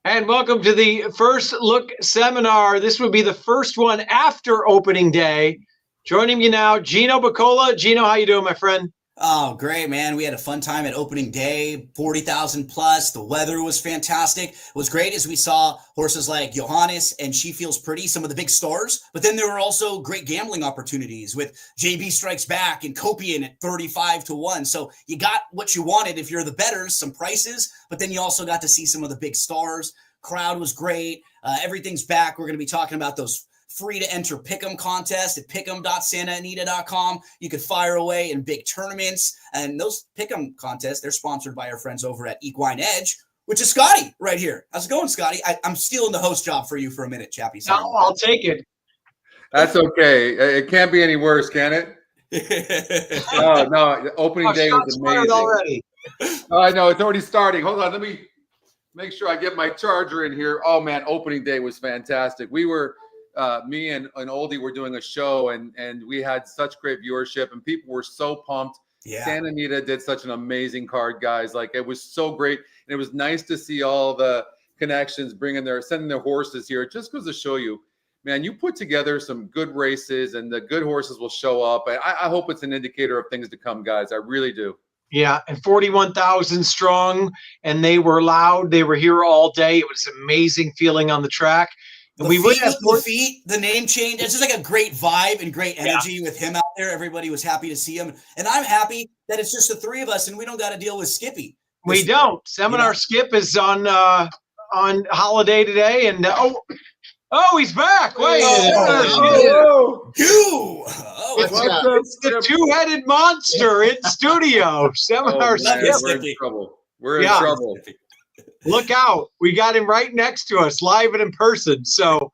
And welcome to the First Look Seminar. This would be the first one after opening day. Joining me now, Gino Bacola. Gino, how you doing, my friend? Oh, great, man. We had a fun time at opening day, 40,000 plus. The weather was fantastic. It was great as we saw horses like Johannes and She Feels Pretty, some of the big stars. But then there were also great gambling opportunities with JB Strikes Back and Copian at 35-1. So you got what you wanted if you're the bettors, some prices, but then you also got to see some of the big stars. Crowd was great. Everything's back. We're going to be talking about those free to enter pick'em contest at pick'em.santaanita.com. You could fire away in big tournaments, and those pick'em contests, they're sponsored by our friends over at Equine Edge, which is Scotty right here. How's it going, Scotty? I'm stealing the host job for you for a minute, Chappie. No, I'll take it. That's okay. It can't be any worse, can it? No. The opening day was amazing. Already. I know it's already starting. Hold on, let me make sure I get my charger in here. Oh man, opening day was fantastic. We were. Me and Oldie were doing a show and we had such great viewership and people were so pumped. Yeah. Santa Anita did such an amazing card, guys. Like it was so great. And it was nice to see all the connections sending their horses here. It just goes to show you, man, you put together some good races and the good horses will show up. I hope it's an indicator of things to come, guys. I really do. Yeah, and 41,000 strong, and they were loud. They were here all day. It was an amazing feeling on the track. The name change. It's just like a great vibe and great energy with him out there. Everybody was happy to see him. And I'm happy that it's just the three of us and we don't got to deal with Skippy. We don't. Seminar Skip is on holiday today. And he's back. Wait. It's the two-headed monster in studio. Seminar Skip. We're in trouble. We're in trouble. Look out. We got him right next to us, live and in person. So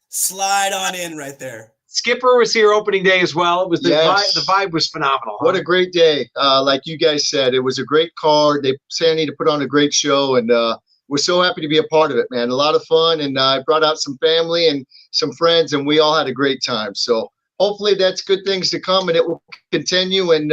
slide on in right there. Skipper was here opening day as well. It was the vibe was phenomenal. What a great day. Like you guys said, it was a great card. Santa Anita put on a great show, and we're so happy to be a part of it, man. A lot of fun, and I brought out some family and some friends, and we all had a great time. So hopefully that's good things to come, and it will continue, and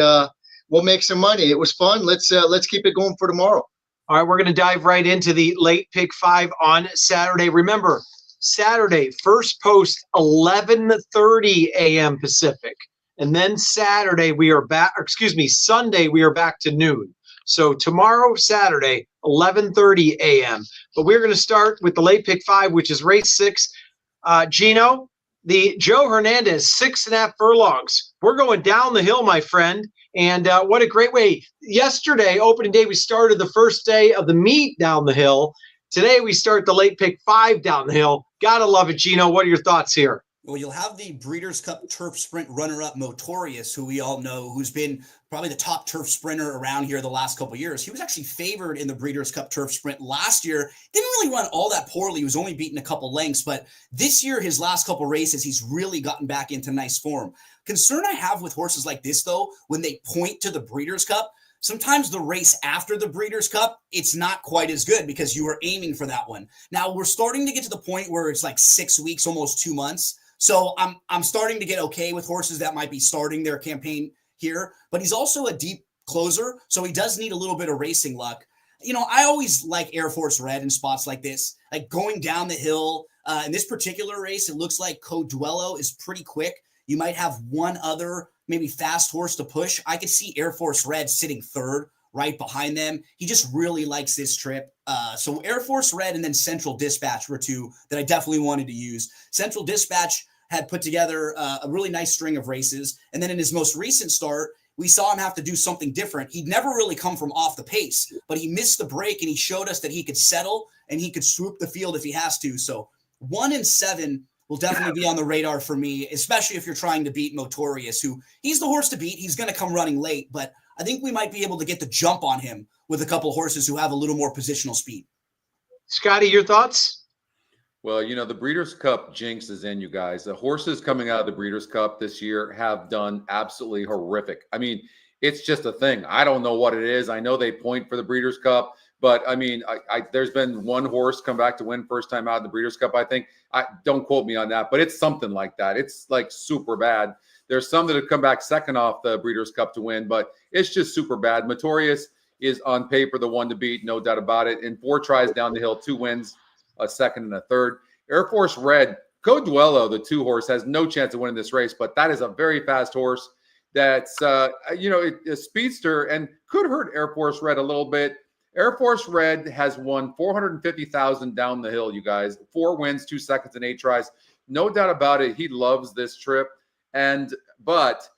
we'll make some money. It was fun. Let's keep it going for tomorrow. All right, we're going to dive right into the late pick 5 on Saturday. Remember, Saturday, first post 11:30 a.m. Pacific. And then Sunday, we are back to noon. So tomorrow, Saturday, 11:30 a.m. But we're going to start with the late pick 5, which is race 6. Gino, the Joe Hernandez 6.5 furlongs. We're going down the hill, my friend. And what a great way. Yesterday, opening day, we started the first day of the meet down the hill. Today, we start the late pick 5 down the hill. Gotta love it, Gino. What are your thoughts here? Well, you'll have the Breeders' Cup Turf Sprint runner-up Motorius, who we all know, who's been probably the top turf sprinter around here the last couple of years. He was actually favored in the Breeders' Cup Turf Sprint last year. Didn't really run all that poorly. He was only beaten a couple lengths, but this year, his last couple races, he's really gotten back into nice form. Concern I have with horses like this, though, when they point to the Breeders' Cup, sometimes the race after the Breeders' Cup, it's not quite as good because you were aiming for that one. Now, we're starting to get to the point where it's like 6 weeks, almost 2 months. So I'm starting to get okay with horses that might be starting their campaign here, but he's also a deep closer, so he does need a little bit of racing luck. You know, I always like Air Force Red in spots like this, like going down the hill. In this particular race, it looks like Coduello is pretty quick. You might have one other maybe fast horse to push. I could see Air Force Red sitting third right behind them. He just really likes this trip. So Air Force Red and then Central Dispatch were two that I definitely wanted to use. Central Dispatch had put together a really nice string of races. And then in his most recent start, we saw him have to do something different. He'd never really come from off the pace, but he missed the break and he showed us that he could settle and he could swoop the field if he has to. So 1 and 7 will definitely be on the radar for me, especially if you're trying to beat Motorius, who he's the horse to beat. He's going to come running late, but I think we might be able to get the jump on him with a couple of horses who have a little more positional speed. Scotty, your thoughts? Well, you know, the Breeders' Cup jinx is in, you guys. The horses coming out of the Breeders' Cup this year have done absolutely horrific. I mean, it's just a thing. I don't know what it is. I know they point for the Breeders' Cup, but I mean, there's been one horse come back to win first time out in the Breeders' Cup, I think. Don't quote me on that, but it's something like that. It's like super bad. There's some that have come back second off the Breeders' Cup to win, but it's just super bad. Motorius, is on paper the one to beat, no doubt about it. In 4 tries down the hill, 2 wins, a second and a third. Air Force Red, Coduello, the 2 horse, has no chance of winning this race, but that is a very fast horse that's, a speedster and could hurt Air Force Red a little bit. Air Force Red has won $450,000 down the hill, you guys. 4 wins, 2 seconds, and 8 tries. No doubt about it. He loves this trip. But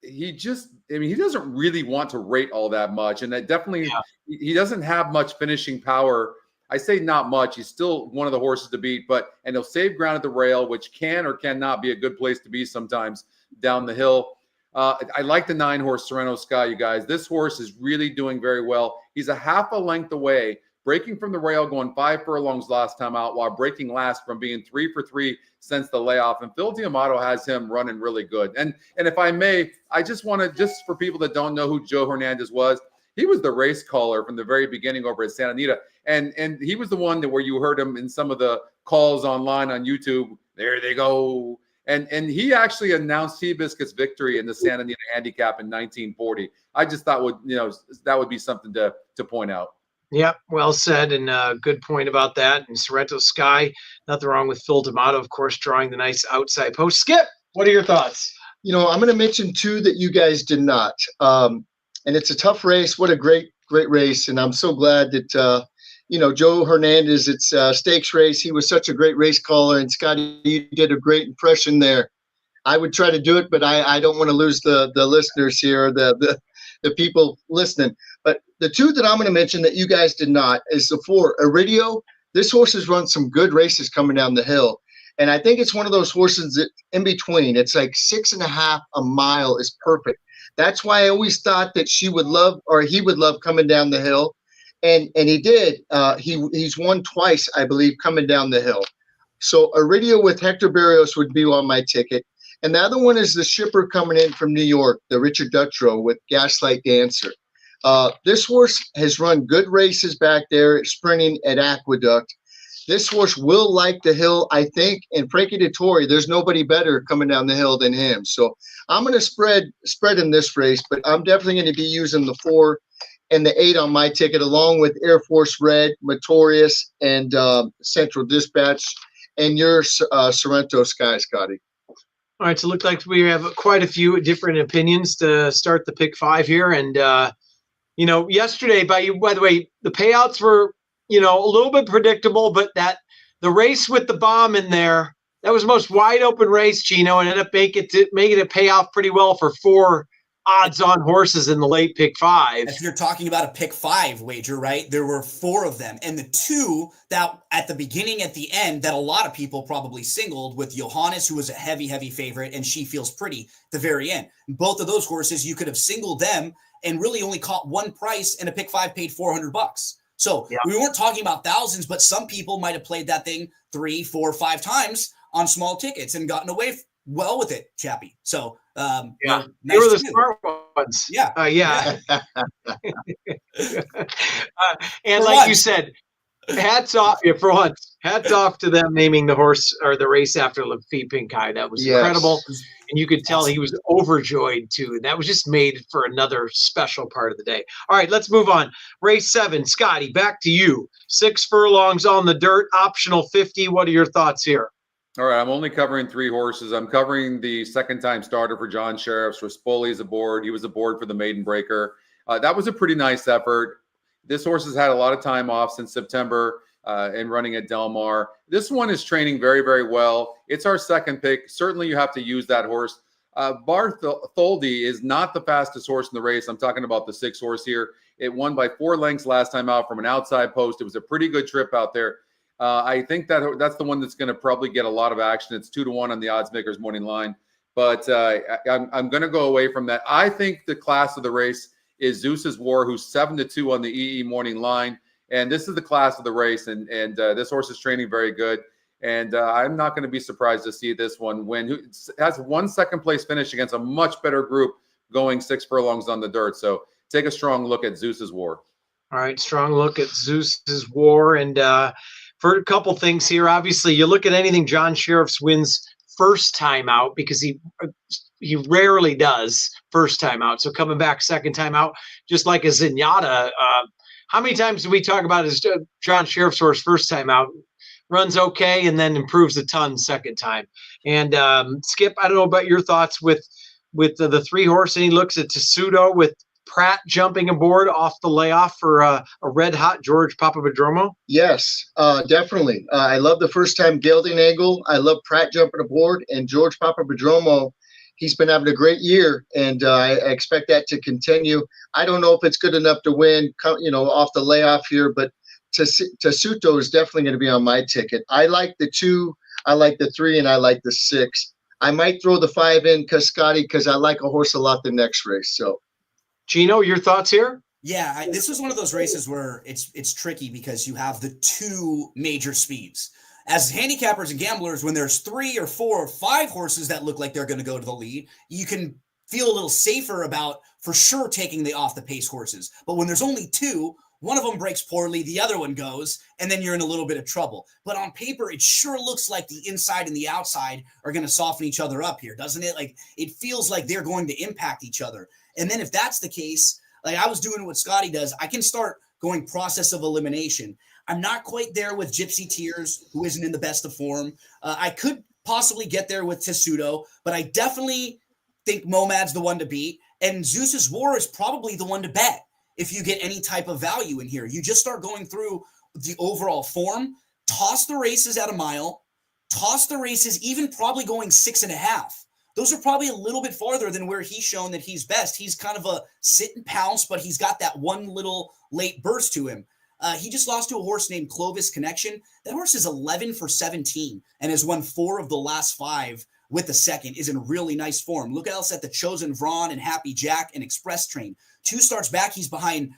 he doesn't really want to rate all that much. And that definitely, he doesn't have much finishing power. I say not much. He's still one of the horses to beat, and he'll save ground at the rail, which can or cannot be a good place to be sometimes down the hill. I like the 9-horse Sorrento Sky, you guys. This horse is really doing very well. He's a half a length away, breaking from the rail, going 5 furlongs last time out, while breaking last from being 3 for 3 since the layoff. And Phil D'Amato has him running really good. And if I may, I just want to, just for people that don't know who Joe Hernandez was, he was the race caller from the very beginning over at Santa Anita. And he was the one where you heard him in some of the calls online on YouTube. There they go. And he actually announced Seabiscuit's victory in the Santa Anita Handicap in 1940. I just thought that would be something to point out. Yep, well said, and good point about that. And Sorrento Sky, nothing wrong with Phil D'Amato, of course, drawing the nice outside post. Skip, what are your thoughts? I'm going to mention 2 that you guys did not. And it's a tough race. What a great race. And I'm so glad that, Joe Hernandez, it's a stakes race. He was such a great race caller. And Scotty, you did a great impression there. I would try to do it, but I don't want to lose the listeners here, the people listening. But the 2 that I'm going to mention that you guys did not is the 4, Iridio. This horse has run some good races coming down the hill. And I think it's one of those horses that in between, it's like 6.5 a mile is perfect. That's why I always thought that he would love coming down the hill. And he did. He's won twice, I believe, coming down the hill. So Iridio with Hector Berrios would be on my ticket. And the other one is the shipper coming in from New York, the Richard Dutrow with Gaslight Dancer. This horse has run good races back there, sprinting at Aqueduct. This horse will like the hill, I think. And Frankie Dettori, there's nobody better coming down the hill than him. So I'm going to spread in this race, but I'm definitely going to be using the 4 and the 8 on my ticket, along with Air Force Red, Motorius, and Central Dispatch, and your Sorrento Sky, Scotty. All right, so it looks like we have quite a few different opinions to start the pick 5 here. And, yesterday, by the way, the payouts were, a little bit predictable, but the race with the bomb in there, that was the most wide open race, Gino, and ended up making it pay off pretty well for 4 odds-on horses in the late pick 5. If you're talking about a pick 5 wager, right, there were 4 of them. And the 2 that at the beginning, at the end, that a lot of people probably singled with Johannes, who was a heavy, heavy favorite, and She Feels Pretty at the very end. Both of those horses, you could have singled them and really only caught one price, and a pick 5 paid $400. So we weren't talking about thousands, but some people might have played that thing 3, 4, 5 times on small tickets and gotten away well with it, Chappie. So nice, they were the smart ones. Yeah. And like you said, hats off for once. Hats off to them naming the horse or the race after Lafitte Pink Eye. That was incredible. And you could tell he was overjoyed too. And that was just made for another special part of the day. All right, let's move on. Race 7, Scotty, back to you. 6 furlongs on the dirt, optional 50. What are your thoughts here? All right, I'm only covering 3 horses. I'm covering the second-time starter for John Sheriff's. Rispoli is aboard. He was aboard for the Maiden Breaker. That was a pretty nice effort. This horse has had a lot of time off since September and running at Del Mar. This one is training very, very well. It's our second pick. Certainly you have to use that horse. Bartholdi is not the fastest horse in the race. I'm talking about the 6 horse here. It won by 4 lengths last time out from an outside post. It was a pretty good trip out there. I think that's the one that's going to probably get a lot of action. It's 2-1 on the odds makers morning line, but I'm going to go away from that. I think the class of the race is Zeus's War, who's 7-2 on the EE morning line, and this is the class of the race. And this horse is training very good, and I'm not going to be surprised to see this one win. Who has 1 second place finish against a much better group going 6 furlongs on the dirt. So take a strong look at Zeus's War. All right, strong look at Zeus's War, and for a couple things here, obviously, you look at anything John Sheriff's wins first time out because he he rarely does first time out. So coming back second time out, just like a Zenyatta. How many times do we talk about his John Sheriff's horse first time out? Runs okay and then improves a ton second time. And Skip, I don't know about your thoughts with the 3-horse, and he looks at Tessuto with Pratt jumping aboard off the layoff for a red hot George Papadromo. Yes, definitely. I love the first time gelding angle. I love Pratt jumping aboard, and George Papadromo. He's been having a great year, and I expect that to continue. I don't know if it's good enough to win, off the layoff here, but Tessuto is definitely going to be on my ticket. I like the 2, I like the 3, and I like the 6. I might throw the 5 in Scotty, because I like a horse a lot the next race. So, Gino, your thoughts here? Yeah, this is one of those races where it's tricky because you have the 2 major speeds. As handicappers and gamblers, when there's 3 or 4 or 5 horses that look like they're going to go to the lead, you can feel a little safer about for sure taking the off the pace horses. But when there's only 2, one of them breaks poorly, the other one goes, and then you're in a little bit of trouble. But on paper, it sure looks like the inside and the outside are going to soften each other up here, doesn't it? Like, it feels like they're going to impact each other. And then if that's the case, like I was doing what Scotty does, I can start going process of elimination. I'm not quite there with Gypsy Tears, who isn't in the best of form. I could possibly get there with Tessuto, but I definitely think Momad's the one to beat. And Zeus's War is probably the one to bet if you get any type of value in here. You just start going through the overall form, toss the races at a mile, toss the races even probably going 6.5. Those are probably a little bit farther than where he's shown that he's best. He's kind of a sit and pounce, but he's got that one little late burst to him. He just lost to a horse named Clovis Connection. That horse is 11 for 17 and has won 4 of the last 5 with the second, is in really nice form. Look else at the Chosen Vron and Happy Jack and Express Train. 2 starts back, he's behind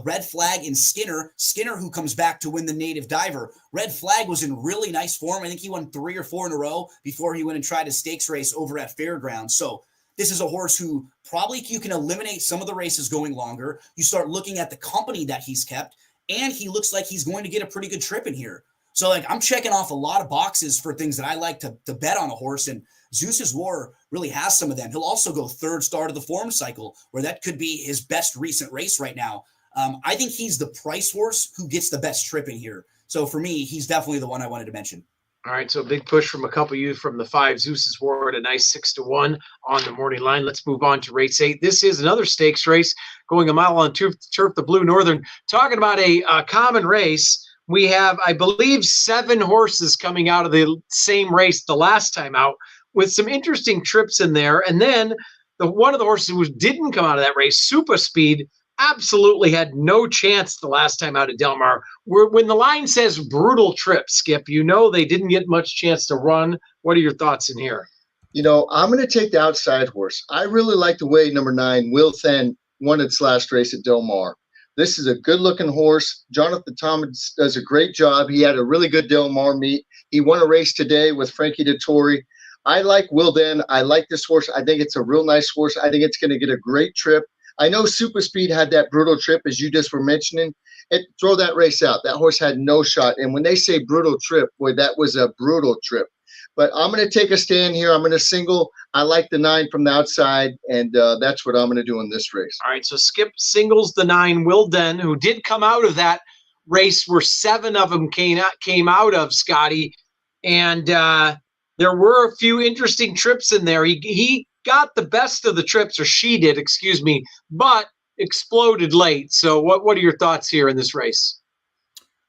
Red Flag and Skinner, who comes back to win the Native Diver. Red Flag was in really nice form. I think he won 3 or 4 in a row before he went and tried a stakes race over at Fairgrounds. So this is a horse who probably you can eliminate some of the races going longer. You start looking at the company that he's kept, and he looks like he's going to get a pretty good trip in here. So like I'm checking off a lot of boxes for things that I like to bet on a horse, and Zeus's War really has some of them. He'll also go 3rd start of the form cycle, where that could be his best recent race right now. I think he's the price horse who gets the best trip in here. So for me, he's definitely the one I wanted to mention. All right, so a big push from a couple of you from the 5. Zeus's War at a nice 6-1 on the morning line. Let's move on to race 8. This is another stakes race going a mile on turf, the Blue Northern. Talking about a common race, we have, I believe, 7 horses coming out of the same race the last time out with some interesting trips in there. And then one of the horses who didn't come out of that race, Super Speed, absolutely had no chance the last time out at Del Mar. When the line says brutal trip, Skip, they didn't get much chance to run. What are your thoughts in here? I'm going to take the outside horse. I really like the way number 9, Will Then, won its last race at Del Mar. This is a good-looking horse. Jonathan Thomas does a great job. He had a really good Del Mar meet. He won a race today with Frankie Dettori. I like Will Then. I like this horse. I think it's a real nice horse. I think it's going to get a great trip. I know Super Speed had that brutal trip, as you just were mentioning. Throw that race out. That horse had no shot. And when they say brutal trip, boy, that was a brutal trip. But I'm going to take a stand here. I'm going to single. I like the 9 from the outside, and that's what I'm going to do in this race. All right, so Skip singles the 9, Will Then, who did come out of that race where 7 of them came out of, Scotty. And there were a few interesting trips in there. He got the best of the trips, or she did, excuse me, but exploded late. So what are your thoughts here in this race?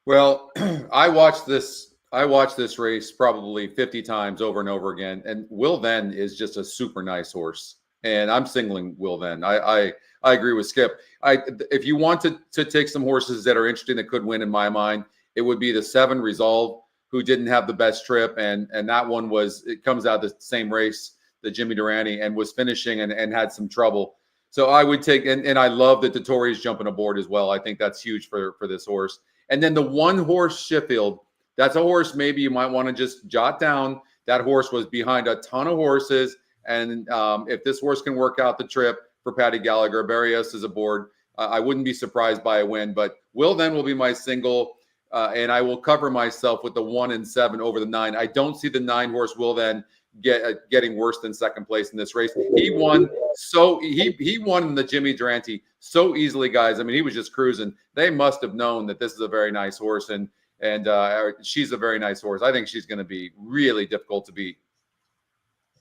Well, I watched this race probably 50 times over and over again. And Will Then is just a super nice horse. And I'm singling Will Then. I agree with Skip. If you want to take some horses that are interesting that could win in my mind, it would be the 7 Resolve, who didn't have the best trip. And that one it comes out the same race, the Jimmy Durante, and was finishing and had some trouble. So I would take, and I love that Dettori is jumping aboard as well. I think that's huge for this horse. And then the 1 horse Sheffield, that's a horse maybe you might want to just jot down. That horse was behind a ton of horses. And if this horse can work out the trip for Paddy Gallagher, Barrios is aboard. I wouldn't be surprised by a win, but Will Then will be my single. And I will cover myself with the 1 and 7 over the 9. I don't see the 9 horse Will Then getting worse than second place in this race. He won he won the Jimmy Durante so easily, guys. I mean, he was just cruising. They must have known that this is a very nice horse, and she's a very nice horse. I think she's going to be really difficult to beat.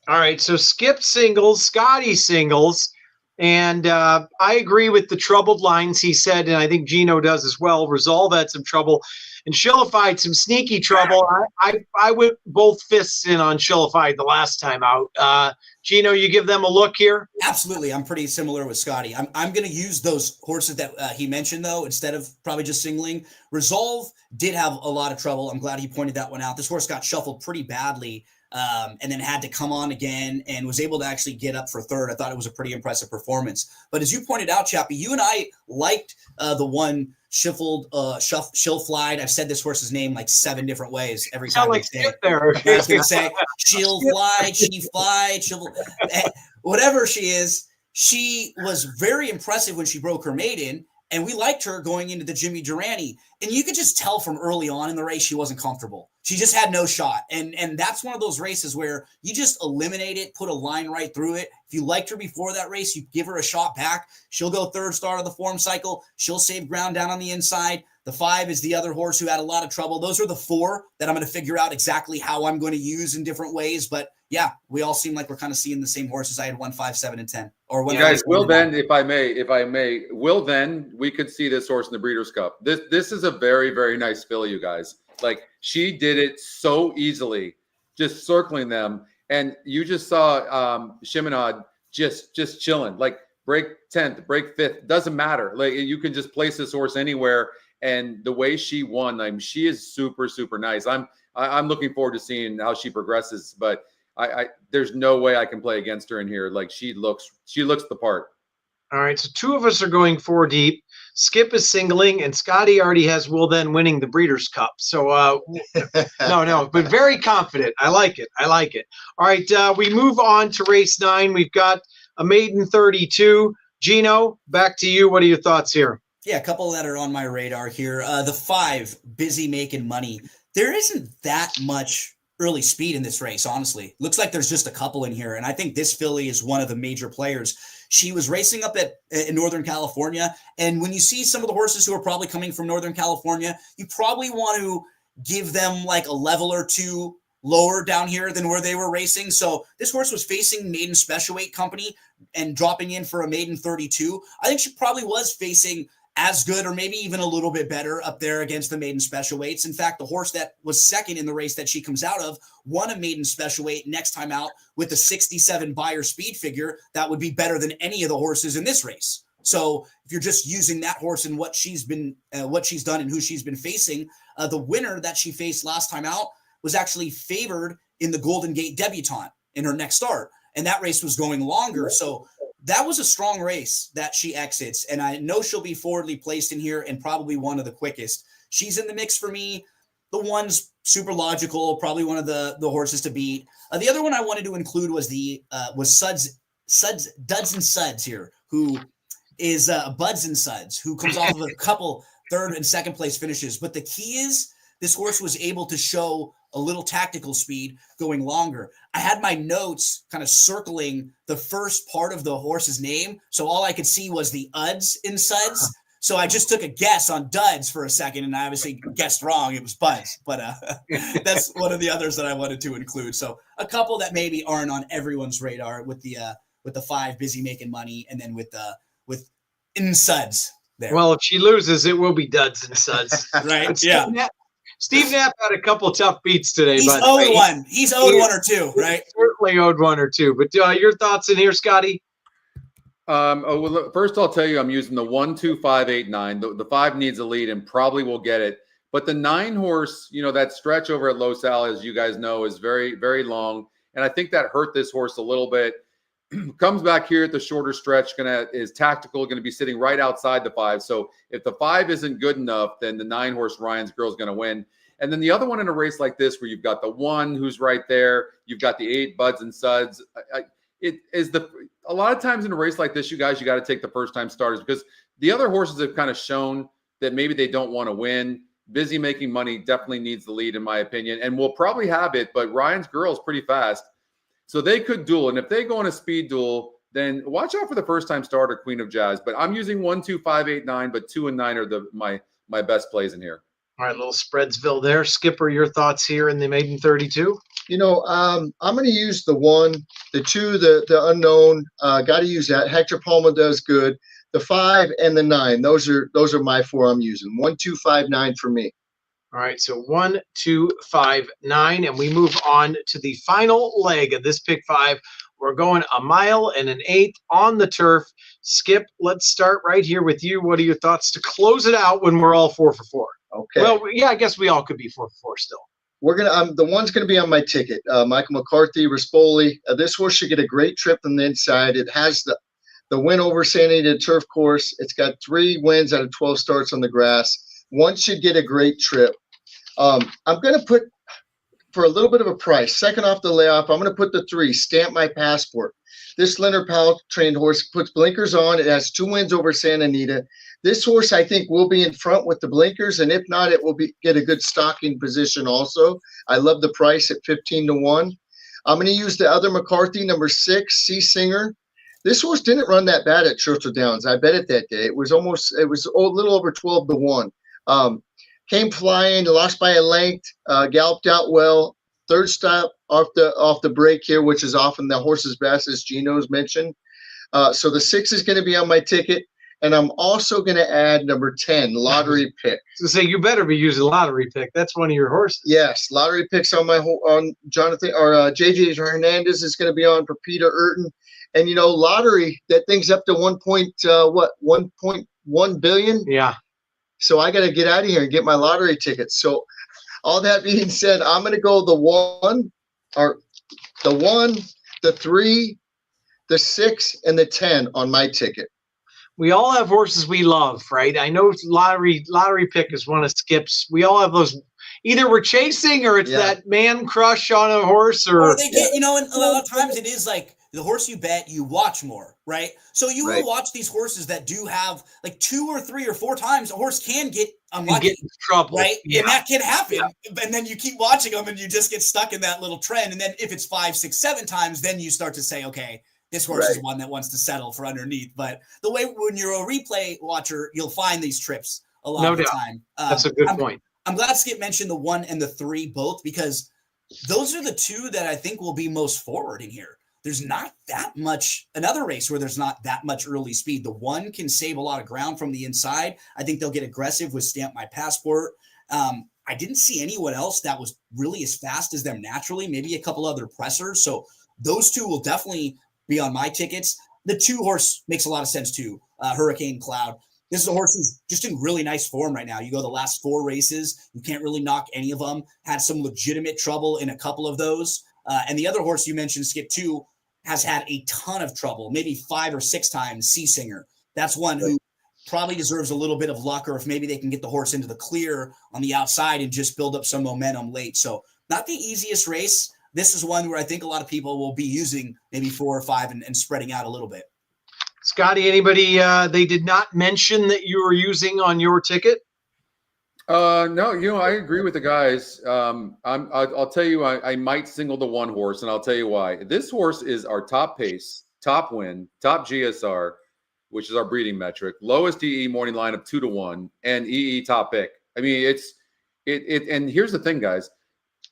All right, so Skip singles, Scotty singles, and I agree with the troubled lines he said, and I think Gino does as well. Resolve had some trouble, and Shillified some sneaky trouble. I went both fists in on Shillified the last time out. Gino, you give them a look here? Absolutely. I'm pretty similar with Scotty. I'm going to use those horses that he mentioned, though, instead of probably just singling. Resolve did have a lot of trouble. I'm glad he pointed that one out. This horse got shuffled pretty badly. And then had to come on again and was able to actually get up for third. I thought it was a pretty impressive performance. But as you pointed out, Chappie, you and I liked the one Shillflied. I've said this horse's name like 7 different ways every time I say it. I was going to say Shillflied, she flied, whatever she is. She was very impressive when she broke her maiden. And we liked her going into the Jimmy Durante. And you could just tell from early on in the race she wasn't comfortable. She just had no shot. And that's one of those races where you just eliminate it, put a line right through it. If you liked her before that race, you give her a shot back. She'll go third start of the form cycle. She'll save ground down on the inside. The 5 is the other horse who had a lot of trouble. Those are the 4 that I'm going to figure out exactly how I'm going to use in different ways. But yeah, we all seem like we're kind of seeing the same horses. I had 1, 5, 7, and 10. Or you guys will then, if I may, will then we could see this horse in the Breeders' Cup. This is a very, very nice filly, you guys. Like, she did it so easily, just circling them. And you just saw Shimonad just chilling, like break 10th, break 5th, doesn't matter. Like, you can just place this horse anywhere. And the way she won, I mean, she is super, super nice. I'm looking forward to seeing how she progresses, but I there's no way I can play against her in here. Like, she looks the part. All right, so 2 of us are going 4 deep. Skip is singling, and Scotty already has Will Then winning the Breeders' Cup. So no, but very confident. I like it. All right, we move on to race 9. We've got a maiden 32. Gino, back to you. What are your thoughts here? Yeah, a couple that are on my radar here. The 5, Busy Making Money. There isn't that much early speed in this race, honestly. Looks like there's just a couple in here, and I think this filly is one of the major players. She was racing up in Northern California, and when you see some of the horses who are probably coming from Northern California, you probably want to give them like a level or 2 lower down here than where they were racing. So this horse was facing Maiden Special Weight Company and dropping in for a maiden 32. I think she probably was facing as good or maybe even a little bit better up there against the maiden special weights. In fact, the horse that was second in the race that she comes out of won a maiden special weight next time out with a 67 buyer speed figure. That would be better than any of the horses in this race. So if you're just using that horse and what she's done and who she's been facing, the winner that she faced last time out was actually favored in the Golden Gate Debutante in her next start. And that race was going longer. So that was a strong race that she exits, and I know she'll be forwardly placed in here and probably one of the quickest. She's in the mix for me. The one's super logical, probably one of the horses to beat. The other one I wanted to include was Duds and Suds here, who is Buds and Suds, who comes off of a couple third and second place finishes. But the key is this horse was able to show a little tactical speed going longer. I had my notes kind of circling the first part of the horse's name, so all I could see was the Uds and Suds. So I just took a guess on Duds for a second, and I obviously guessed wrong. It was Buds, but that's one of the others that I wanted to include. So a couple that maybe aren't on everyone's radar with the 5 Busy Making Money, and then with in Suds there. Well, if she loses, it will be Duds and Suds. Right? Yeah. Steve Knapp had a couple tough beats today. He's owed one. He's owed 1 or 2, right? Certainly owed 1 or 2. But your thoughts in here, Scotty? Well, first I'll tell you, I'm using the 1, 2, 5, 8, 9. The 5 needs a lead and probably will get it. But the 9 horse, that stretch over at Los Al, as you guys know, is very, very long. And I think that hurt this horse a little bit. Comes back here at the shorter stretch, is tactical, going to be sitting right outside the 5. So if the 5 isn't good enough, then the 9 horse Ryan's Girl is going to win. And then the other one in a race like this, where you've got the 1 who's right there, you've got the 8 Buds and Suds. A lot of times in a race like this, you got to take the first time starters, because the other horses have kind of shown that maybe they don't want to win. Busy Making Money definitely needs the lead, in my opinion, and we'll probably have it. But Ryan's Girl is pretty fast. So they could duel. And if they go in a speed duel, then watch out for the first-time starter, Queen of Jazz. But I'm using 1, 2, 5, 8, 9, but 2 and 9 are my best plays in here. All right, little Spreadsville there. Skipper, your thoughts here in the maiden 32? I'm going to use the 1, the 2, the unknown. Got to use that. Hector Palma does good. The 5 and the 9. Those are my 4 I'm using. 1, 2, 5, 9 for me. All right, so 1, 2, 5, 9, and we move on to the final leg of this pick 5. We're going a mile and an eighth on the turf. Skip, let's start right here with you. What are your thoughts to close it out when we're all 4 for 4? Okay. Well, yeah, I guess we all could be 4 for 4 still. We're gonna. The one's gonna be on my ticket. Michael McCarthy, Rispoli. This horse should get a great trip from the inside. It has the win over Santa Anita Turf Course. It's got 3 wins out of 12 starts on the grass. One should get a great trip. I'm gonna put, for a little bit of a price, second off the layoff, I'm gonna put the 3, Stamp My Passport. This Leonard Powell trained horse puts blinkers on. It has 2 wins over Santa Anita. This horse, I think, will be in front with the blinkers, and if not, it will get a good stocking position also. I love the price at 15 to 1. I'm going to use the other McCarthy, number 6, Sea Singer. This horse didn't run that bad at Churchill Downs. I bet it that day. It was a little over 12 to 1. Came flying, lost by a length, galloped out well. Third stop off the break here, which is often the horse's best, as Gino's mentioned. So the 6 is going to be on my ticket. And I'm also going to add number 10, Lottery Pick. So say you better be using Lottery Pick. That's one of your horses. Yes, Lottery Pick's on Jonathan, or JJ Hernandez is going to be on for Peter Urton. And Lottery, that thing's up to 1.1 billion. Yeah. So I got to get out of here and get my lottery tickets. So all that being said, I'm going to go the 1, the 3, the 6, and the 10 on my ticket. We all have horses we love, right? I know Lottery Pick is one of Skip's. We all have those. Either we're chasing, or it's that man crush on a horse, or they get, and a lot of times it is like the horse you bet, you watch more, right? So you will watch these horses that do have like 2 or 3 or 4 times a horse can get unlucky, get in trouble, right? Yeah. And that can happen. Yeah. And then you keep watching them, and you just get stuck in that little trend. And then if it's 5, 6, 7 times, then you start to say, okay, this horse is one that wants to settle for underneath. But the way when you're a replay watcher, you'll find these trips a lot of the time. That's a good point. I'm glad Skip mentioned the 1 and the 3 both, because those are the 2 that I think will be most forward in here. There's not that much, another race where there's not that much early speed. The 1 can save a lot of ground from the inside. I think they'll get aggressive with Stamp My Passport. I didn't see anyone else that was really as fast as them naturally, maybe a couple other pressers. So those 2 will definitely be on my tickets. The 2 horse makes a lot of sense too. Hurricane Cloud. This is a horse who's just in really nice form right now. You go the last 4 races, you can't really knock any of them. Had some legitimate trouble in a couple of those. And the other horse you mentioned, Skip, too, has had a ton of trouble, maybe 5 or 6 times, Sea Singer. That's one who probably deserves a little bit of luck, or if maybe they can get the horse into the clear on the outside and just build up some momentum late. So not the easiest race. This is one where I think a lot of people will be using maybe 4 or 5 and spreading out a little bit. Scotty, anybody they did not mention that you were using on your ticket? No, I agree with the guys. I'll tell you, I might single the 1 horse, and I'll tell you why. This horse is our top pace, top win, top GSR, which is our breeding metric, lowest EE morning line of 2 to 1, and EE top pick. I mean, and here's the thing, guys.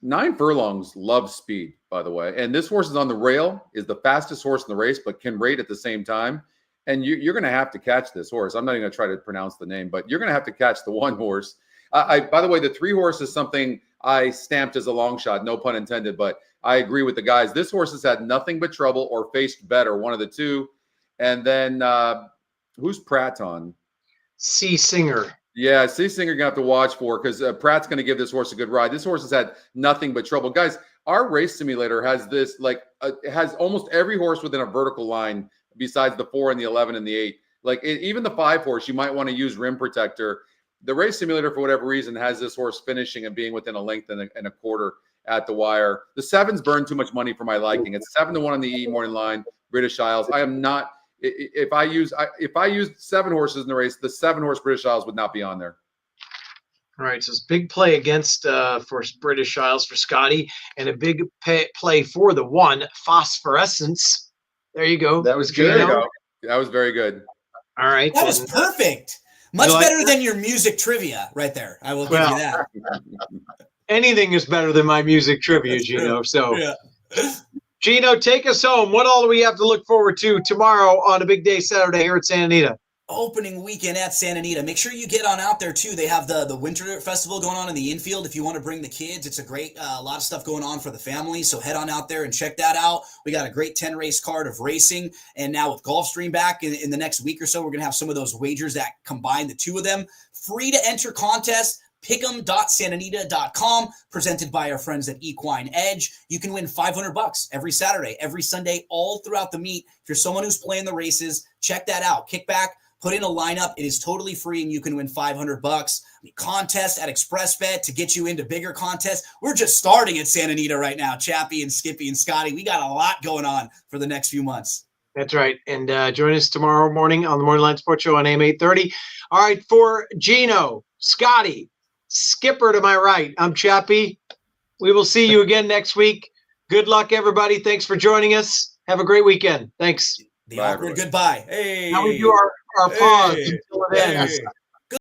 9 Furlongs loves speed, by the way. And this horse is on the rail, is the fastest horse in the race, but can rate at the same time. And you're going to have to catch this horse. I'm not even going to try to pronounce the name, but you're going to have to catch the 1 horse. By the way, the 3 horse is something I stamped as a long shot, no pun intended, but I agree with the guys. This horse has had nothing but trouble or faced better, one of the 2. And then who's Pratt on? Sea Singer. Yeah, Sea Singer you're going to have to watch for, because Pratt's going to give this horse a good ride. This horse has had nothing but trouble. Guys, our race simulator has this, has almost every horse within a vertical line besides the 4 and the 11 and the 8. Even the 5 horse, you might want to use rim protector. The race simulator, for whatever reason, has this horse finishing and being within a length and a quarter at the wire. The 7's burned too much money for my liking. It's 7 to 1 on the E morning line, British Isles. I am not. If I used 7 horses in the race, the 7 horse British Isles would not be on there. All right, so it's big play against for British Isles for Scotty, and a big play for the one Phosphorescence. There you go. That was There good. you go. That was very good. All right, That was and, perfect. Much You like better that? than your music trivia right there. I will give Well, you that. anything is better than my music trivia, That's Gino. true. So, Yeah. Gino, take us home. What all do we have to look forward to tomorrow on a big day Saturday here at Santa Anita? Opening weekend at Santa Anita. Make sure you get on out there too. They have the winter festival going on in the infield. If you want to bring the kids, it's a great lot of stuff going on for the family. So head on out there and check that out. We got a great 10 race card of racing, and now with Gulfstream back in the next week or so, we're gonna have some of those wagers that combine the two of them. Free to enter contest. Pick'em.santanita.com, presented by our friends at Equine Edge. You can win $500 every Saturday, every Sunday, all throughout the meet. If you're someone who's playing the races, check that out. Kick back, put in a lineup. It is totally free, and you can win $500. Contest at ExpressBet to get you into bigger contests. We're just starting at Santa Anita right now, Chappie and Skippy and Scotty. We got a lot going on for the next few months. That's right. And join us tomorrow morning on the Morning Line Sports Show on AM 830. All right, for Gino, Scotty, Skipper to my right, I'm Chappie. We will see you again next week. Good luck, everybody. Thanks for joining us. Have a great weekend. Thanks. The Bye, awkward everyone. goodbye. Hey. Now we do our pause Hey. until it ends. Hey.